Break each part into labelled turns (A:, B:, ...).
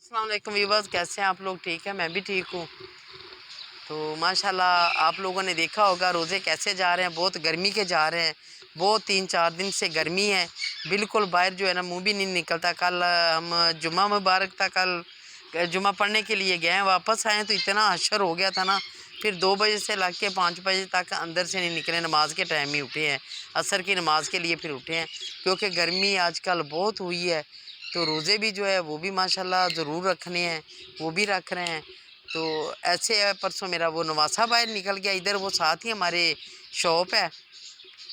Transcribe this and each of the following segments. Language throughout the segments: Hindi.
A: अस्सलाम वालेकुम व्यूअर्स, कैसे हैं आप लोग? ठीक है, मैं भी ठीक हूँ। तो माशाल्लाह आप लोगों ने देखा होगा रोज़े कैसे जा रहे हैं, बहुत गर्मी के जा रहे हैं। बहुत 3-4 दिन से गर्मी है, बिल्कुल बाहर जो है ना मुंह भी नहीं निकलता। कल हम जुम्मा मुबारक था, कल जुम्मा पढ़ने के लिए गए, वापस आए तो इतना हशर हो गया था ना। फिर 2 बजे से लग के 5 बजे तक अंदर से नहीं निकले, नमाज के टाइम ही उठे हैं, असर की नमाज के लिए फिर उठे हैं, क्योंकि गर्मी आजकल बहुत हुई है। तो रोज़े भी जो है वो भी माशाल्लाह ज़रूर रखने हैं, वो भी रख रहे हैं। तो ऐसे है, परसों मेरा वो नवासा बाहर निकल गया, इधर वो साथ ही हमारे शॉप है,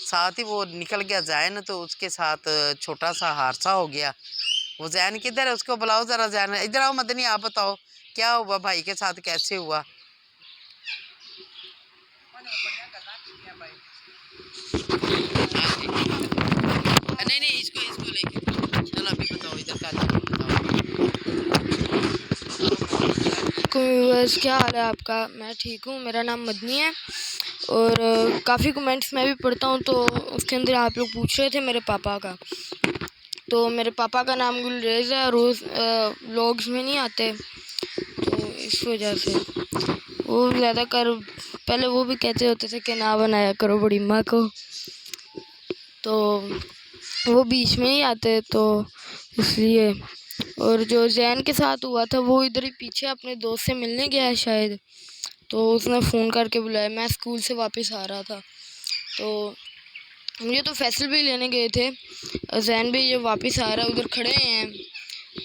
A: साथ ही वो निकल गया जैन, तो उसके साथ छोटा सा हादसा हो गया। वो जैन किधर है, उसको बुलाओ ज़रा। जैन इधर आओ। मदनी आप बताओ क्या हुआ भाई के साथ, कैसे हुआ? नहीं नहीं, इसको इसको लेके चलो, अभी बताओ इधर का
B: व्यूअर्स, क्या हाल है आपका? मैं ठीक हूँ, मेरा नाम मदनी है। और काफ़ी कमेंट्स मैं भी पढ़ता हूँ, तो उसके अंदर आप लोग पूछ रहे थे मेरे पापा का। तो मेरे पापा का नाम गुलरेज है, रोज़ व्लॉग्स में नहीं आते, तो इस वजह से वो ज़्यादा कर पहले वो भी कहते होते थे कि ना बनाया करो बड़ी माँ को, तो वो बीच में ही आते, तो इसलिए। और जो जैन के साथ हुआ था वो इधर ही पीछे अपने दोस्त से मिलने गया है शायद, तो उसने फ़ोन करके बुलाया। मैं स्कूल से वापस आ रहा था, तो मुझे तो फैसल भी लेने गए थे, जैन भी ये वापस आ रहा है, उधर खड़े हैं।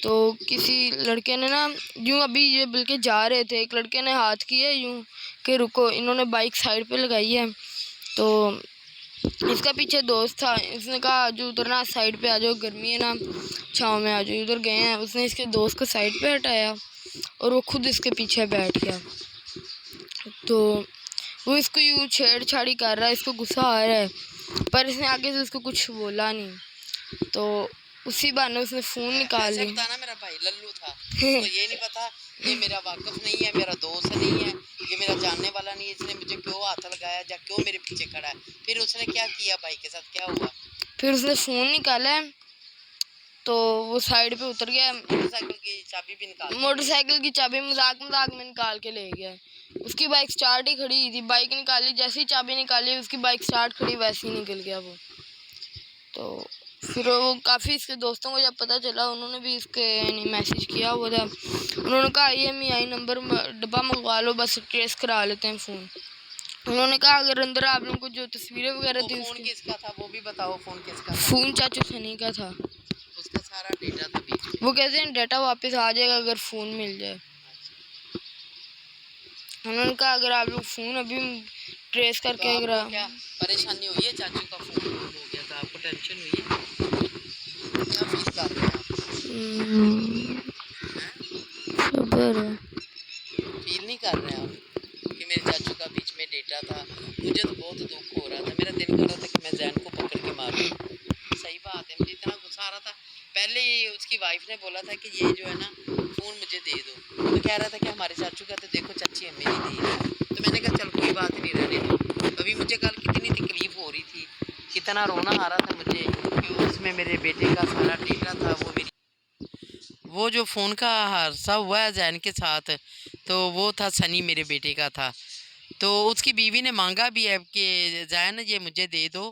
B: तो किसी लड़के ने ना यूँ अभी ये बल्कि जा रहे थे, एक लड़के ने हाथ किया यूँ कि रुको, इन्होंने बाइक साइड पे लगाई है। तो इसका पीछे दोस्त था, इसने कहा जो उधर ना साइड पे आ जाओ, गर्मी है ना, छाँव में आ जाओ। उधर गए हैं, उसने इसके दोस्त को साइड पे हटाया और वो खुद इसके पीछे बैठ गया। तो वो इसको यूँ छेड़छाड़ी कर रहा है, इसको गुस्सा आ रहा है, पर इसने आगे से उसको कुछ बोला नहीं। तो उसी बहाने उसने फ़ोन निकाल
A: ऐसे
B: ली।
A: बताना मेरा भाई लल्लू था, उसको ये नहीं पता ये मेरा वाकफ नहीं है, मेरा दोस्त नहीं है, ये मेरा जानने वाला नहीं है, इसने मुझे क्यों हाथ लगाया या क्यों मेरे पीछे खड़ा है। फिर उसने क्या किया, भाई के साथ क्या हुआ?
B: फिर उसने फ़ोन निकाला है, तो वो साइड पे उतर गया।
A: मोटरसाइकिल की चाबी भी निकाल
B: मोटरसाइकिल की चाबी मजाक मजाक में निकाल के ले गया। उसकी बाइक स्टार्ट ही खड़ी थी, बाइक निकाली, जैसे ही चाबी निकाली उसकी बाइक स्टार्ट खड़ी, वैसे ही निकल गया वो। तो फिर वो काफ़ी इसके दोस्तों को जब पता चला, उन्होंने भी इसके मैसेज किया हुआ था। उन्होंने कहा EMI नंबर डब्बा मंगवा लो, बस ट्रेस करा लेते हैं फ़ोन। उन्होंने कहा अगर अंदर आप लोगों को जो तस्वीरें वगैरह थी,
A: फोन किसका था वो भी बताओ, फोन किसका था?
B: फ़ोन चाचू सनी का था।
A: उसका सारा डेटा था बीच में।
B: वो कहते हैं डाटा वापस आ जाएगा अगर फ़ोन मिल जाए। उन्होंने कहा अगर आप लोग फ़ोन अभी ट्रेस
A: तो
B: करके अगर
A: आपको क्या परेशानी हुई है? चाचू का फोन गुम हो गया था, आपको टेंशन हुई है? क्या फील कर रहे हैं आप?
B: खबर
A: फील नहीं कर रहे हैं आप कि मेरे चाचू का बीच में डेटा था? मुझे तो बहुत दुख हो रहा था, मेरा दिल कर रहा था कि मैं जैन को पकड़ के मारूं। सही बात है, मुझे इतना गुस्सा आ रहा था। पहले ही उसकी वाइफ ने बोला था कि ये जो है ना फ़ोन मुझे दे दो, तो कह रहा था कि हमारे चाचू का, तो देखो चाची हमें नहीं दे रहा। तो मैंने कहा चल कोई बात नहीं, रहने दो। अभी मुझे कल कितनी तकलीफ़ हो रही थी, कितना रोना आ रहा था मुझे कि उसमें मेरे बेटे का सारा डेटा था। वो जो फ़ोन का हादसा हुआ है जैन के साथ, तो वो था सनी, मेरे बेटे का था। तो उसकी बीवी ने मांगा भी है कि जैन ये मुझे दे दो,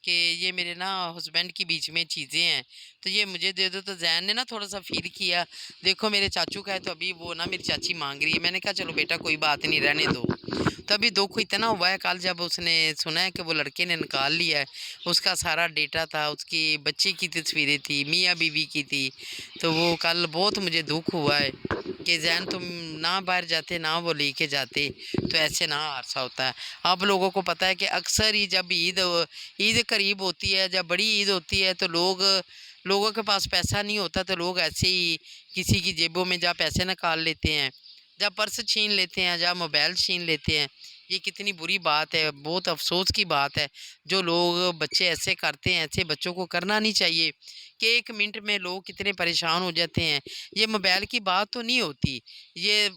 A: कि ये मेरे ना हस्बैंड की बीच में चीज़ें हैं, तो ये मुझे दे दो। तो जैन ने ना थोड़ा सा फील किया, देखो मेरे चाचू का है, तो अभी वो ना मेरी चाची मांग रही है। मैंने कहा चलो बेटा कोई बात नहीं, रहने दो। तो अभी दुख इतना हुआ है, कल जब उसने सुना है कि वो लड़के ने निकाल लिया है, उसका सारा डेटा था, उसकी बच्ची की तस्वीरें थी, मियाँ बीवी की थी, तो वो कल बहुत मुझे दुख हुआ है कि जैन तुम ना बाहर जाते ना वो लेके जाते, तो ऐसे ना हादसा होता है। आप लोगों को पता है कि अक्सर ही जब ईद करीब होती है, जब बड़ी ईद होती है, तो लोगों के पास पैसा नहीं होता, तो लोग ऐसे ही किसी की जेबों में जा पैसे निकाल लेते हैं, जब पर्स छीन लेते हैं, जब मोबाइल छीन लेते हैं। ये कितनी बुरी बात है, बहुत अफसोस की बात है। जो लोग बच्चे ऐसे करते हैं, ऐसे बच्चों को करना नहीं चाहिए कि 1 मिनट में लोग कितने परेशान हो जाते हैं। ये मोबाइल की बात तो नहीं होती, ये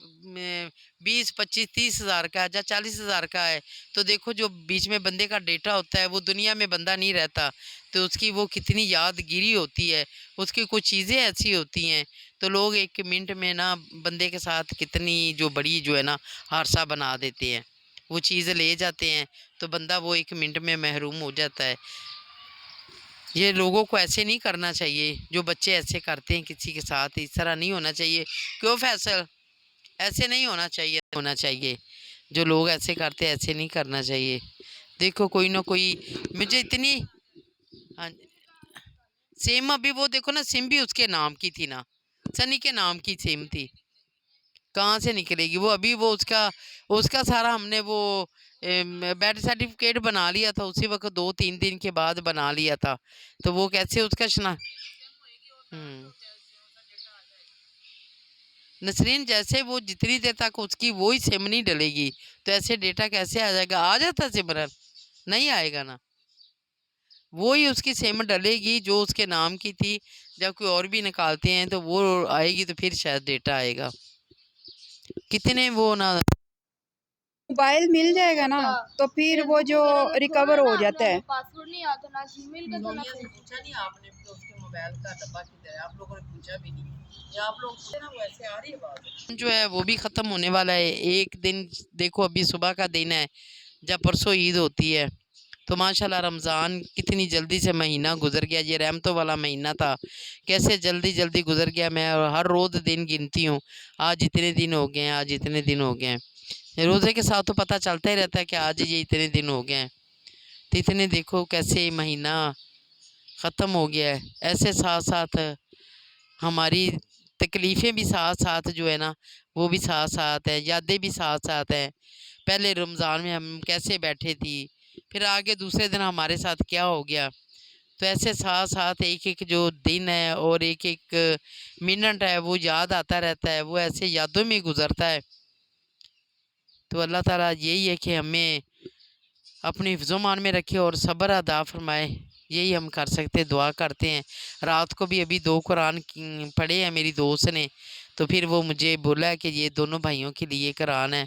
A: 20, 25, 30 हज़ार का या 40 हज़ार का है, तो देखो जो बीच में बंदे का डेटा होता है, वो दुनिया में बंदा नहीं रहता, तो उसकी वो कितनी यादगिरी होती है, उसकी कुछ चीज़ें ऐसी होती हैं, तो लोग 1 मिनट में ना बंदे के साथ कितनी जो बड़ी जो है ना हादसा बना देते हैं। वो चीज़ ले जाते हैं तो बंदा वो 1 मिनट में महरूम हो जाता है। ये लोगों को ऐसे नहीं करना चाहिए, जो बच्चे ऐसे करते हैं किसी के साथ, इस तरह नहीं होना चाहिए। क्यों फैसल? ऐसे नहीं होना चाहिए। जो लोग ऐसे करते हैं ऐसे नहीं करना चाहिए। देखो कोई ना कोई मुझे इतनी, हाँ, सिम अभी वो देखो ना, सिम भी उसके नाम की थी ना, सनी के नाम की सिम थी। कहाँ से निकलेगी वो? अभी वो उसका उसका सारा हमने वो बैड सर्टिफिकेट बना लिया था उसी वक्त, 2-3 दिन के बाद बना लिया था, तो वो कैसे उसका शना। हम्म। नसरीन जैसे वो जितनी देर तक उसकी वो ही सिम नहीं डलेगी, तो ऐसे डेटा कैसे आ जाएगा? आ जाता सिमरन, नहीं आएगा ना। वो ही उसकी सिम डलेगी जो उसके नाम की थी। जब कोई और भी निकालते हैं तो वो आएगी, तो फिर शायद डेटा आएगा। कितने वो ना,
C: मोबाइल मिल जाएगा ना तो फिर वो जो रिकवर हो जाता है।
B: पासवर्ड नहीं आता ना जीमेल का तो ना
A: से पूछा नहीं आपने तो उसके मोबाइल का डब्बा किधर है? आप लोगों ने पूछा भी नहीं, या आप लोग पूछे ना, वो ऐसे आ रही है बात जो है वो भी ख़त्म होने वाला है। एक दिन देखो, अभी सुबह का दिन है, जब परसों ईद होती है, तो माशाल्लाह रमज़ान कितनी जल्दी से महीना गुजर गया। ये रहमतों वाला महीना था, कैसे जल्दी जल्दी गुजर गया। मैं हर रोज़ दिन गिनती हूँ, आज इतने दिन हो गए हैं, आज इतने दिन हो गए हैं। रोज़े के साथ तो पता चलता ही रहता है कि आज ये इतने दिन हो गए हैं, तो इतने देखो कैसे महीना ख़त्म हो गया है। ऐसे साथ साथ हमारी तकलीफ़ें भी साथ साथ जो है ना, वो भी साथ साथ है, यादें भी साथ साथ हैं। पहले रमज़ान में हम कैसे बैठे थी, फिर आगे दूसरे दिन हमारे साथ क्या हो गया, तो ऐसे साथ साथ एक एक जो दिन है और एक एक मिनट है वो याद आता रहता है, वो ऐसे यादों में गुजरता है। तो अल्लाह ताला यही है कि हमें अपनी हिफ्ज़-ओ-मान में रखे और सब्र अता फ़रमाए, यही हम कर सकते, दुआ करते हैं। रात को भी अभी 2 कुरान पढ़े हैं मेरी दोस्त ने, तो फिर वो मुझे बोला है कि ये दोनों भाइयों के लिए कुरान है।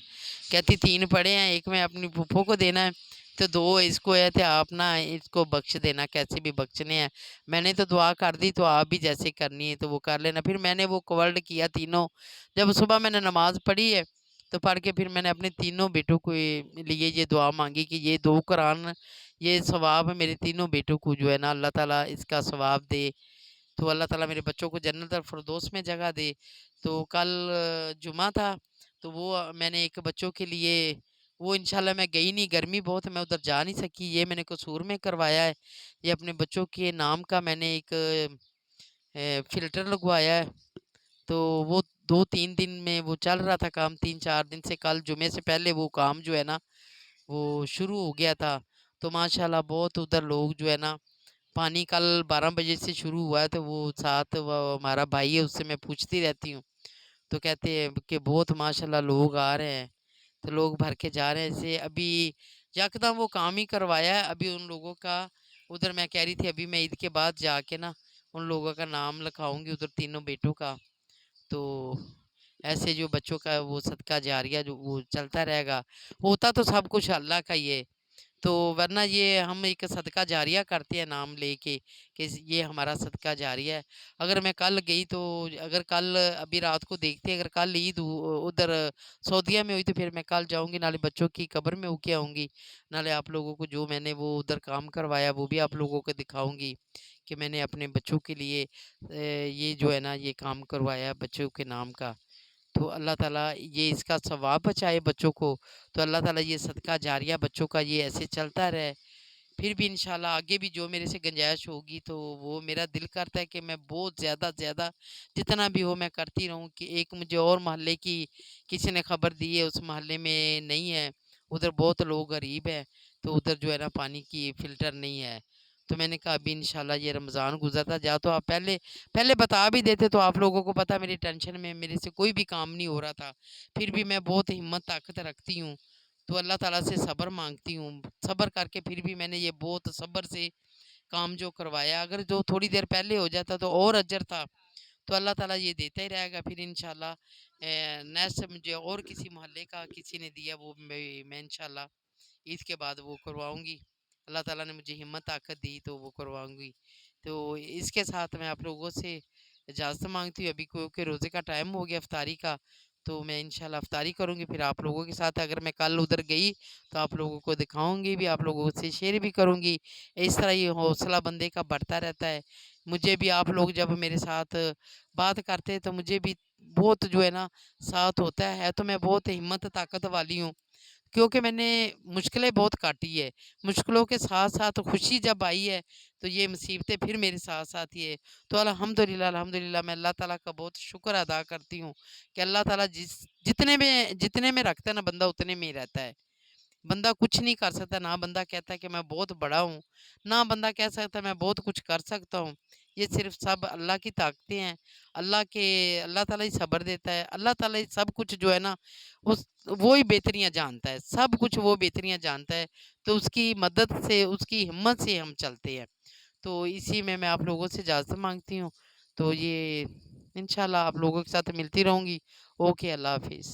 A: कहती 3 पढ़े हैं, एक मैं अपनी फूफो को देना है, तो 2 इसको है, तो आप ना इसको बख्श देना, कैसे भी बख्शने हैं। मैंने तो दुआ कर दी, तो आप भी जैसे करनी है तो वो कर लेना। फिर मैंने वो कवर्ड किया तीनों, जब सुबह मैंने नमाज़ पढ़ी है तो पढ़ के फिर मैंने अपने तीनों बेटों के लिए ये दुआ मांगी कि ये 2 कुरान, ये सवाब मेरे तीनों बेटों को जो है ना अल्लाह ताला इसका सवाब दे, तो अल्लाह ताला मेरे बच्चों को जन्नत और फिरदौस में जगह दे। तो कल जुमा था, तो वो मैंने एक बच्चों के लिए, वो इंशाल्लाह मैं गई नहीं, गर्मी बहुत है, मैं उधर जा नहीं सकी, ये मैंने कसूर में करवाया है। ये अपने बच्चों के नाम का मैंने एक फ़िल्टर लगवाया है, तो वो 2-3 दिन में वो चल रहा था काम, 3-4 दिन से, कल जुमे से पहले वो काम जो है ना वो शुरू हो गया था। तो माशाल्लाह बहुत उधर लोग जो है ना, पानी कल 12 बजे से शुरू हुआ है, तो वो साथ वो हमारा भाई है, उससे मैं पूछती रहती हूँ, तो कहते हैं कि बहुत माशाल्लाह लोग आ रहे हैं, तो लोग भर के जा रहे हैं। ऐसे अभी यकदम वो काम ही करवाया है अभी उन लोगों का। उधर मैं कह रही थी अभी मैं ईद के बाद जाके ना उन लोगों का नाम लिखाऊंगी उधर तीनों बेटों का, तो ऐसे जो बच्चों का वो सदका जारिया जो वो चलता रहेगा। होता तो सब कुछ अल्लाह का ही है, तो वरना ये हम एक सदका जारिया करते हैं नाम लेके कि ये हमारा सदका जारिया है। अगर मैं कल गई तो, अगर कल अभी रात को देखते अगर कल ईद उधर सऊदीया में हुई, तो फिर मैं कल जाऊंगी, नाले बच्चों की कब्र में होके आऊंगी, नाले आप लोगों को जो मैंने वो उधर काम करवाया वो भी आप लोगों को दिखाऊंगी कि मैंने अपने बच्चों के लिए ये जो है ना ये काम करवाया बच्चों के नाम का। तो अल्लाह ताला ये इसका सवाब बचाए बच्चों को, तो अल्लाह ताला ये सदका जारिया बच्चों का ये ऐसे चलता रहे। फिर भी इंशाल्लाह आगे भी जो मेरे से गुंजाइश होगी, तो वो मेरा दिल करता है कि मैं बहुत ज़्यादा ज़्यादा जितना भी हो मैं करती रहूँ। कि एक मुझे और मोहल्ले की किसी ने खबर दी है, उस मोहल्ले में नहीं है, उधर बहुत लोग गरीब हैं, तो उधर जो है ना पानी की फ़िल्टर नहीं है। तो मैंने कहा अभी इंशाल्लाह ये रमज़ान गुजरता जा, तो आप पहले पहले बता भी देते, तो आप लोगों को पता मेरी टेंशन में मेरे से कोई भी काम नहीं हो रहा था, फिर भी मैं बहुत हिम्मत ताकत रखती हूँ, तो अल्लाह ताला से सब्र मांगती हूँ। सब्र करके फिर भी मैंने ये बहुत सब्र से काम जो करवाया, अगर जो थोड़ी देर पहले हो जाता तो और अजर था। तो अल्लाह ताला ये देता ही रहेगा। फिर इंशाल्लाह नेक्स्ट मुझे और किसी मोहल्ले का किसी ने दिया, वो मैं इंशाल्लाह ईद के बाद वो करवाऊंगी। अल्लाह ताला ने मुझे हिम्मत ताकत दी तो वो करवाऊंगी। तो इसके साथ मैं आप लोगों से इजाज़त मांगती हूँ, अभी क्योंकि रोज़े का टाइम हो गया इफ्तारी का। तो मैं इंशाल्लाह इफ्तारी करूँगी, फिर आप लोगों के साथ अगर मैं कल उधर गई तो आप लोगों को दिखाऊंगी भी, आप लोगों से शेयर भी करूँगी। इस तरह ये हौसला बंदे का बढ़ता रहता है। मुझे भी आप लोग जब मेरे साथ बात करते हैं तो मुझे भी बहुत जो है ना साथ होता है। तो मैं बहुत हिम्मत ताकत वाली हूँ, क्योंकि मैंने मुश्किलें बहुत काटी है। मुश्किलों के साथ साथ खुशी जब आई है तो ये मुसीबतें फिर मेरे साथ साथ ही है। तो अल्हम्दुलिल्लाह अल्हम्दुलिल्लाह मैं अल्लाह ताला का बहुत शुक्र अदा करती हूँ कि अल्लाह ताला जितने में रखता है ना बंदा उतने में ही रहता है। बंदा कुछ नहीं कर सकता, ना बंदा कहता है कि मैं बहुत बड़ा हूँ, ना बंदा कह सकता है मैं बहुत कुछ कर सकता हूँ। ये सिर्फ सब अल्लाह की ताकतें हैं। अल्लाह ताला ही सब्र देता है। अल्लाह ताला ही सब कुछ जो है ना उस वो ही बेहतरियाँ जानता है, सब कुछ वो बेहतरियाँ जानता है। तो उसकी मदद से, उसकी हिम्मत से हम चलते हैं। तो इसी में मैं आप लोगों से इजाज़त मांगती हूँ। तो ये इंशाल्लाह आप लोगों के साथ मिलती रहूँगी। ओके, अल्लाह हाफिज़।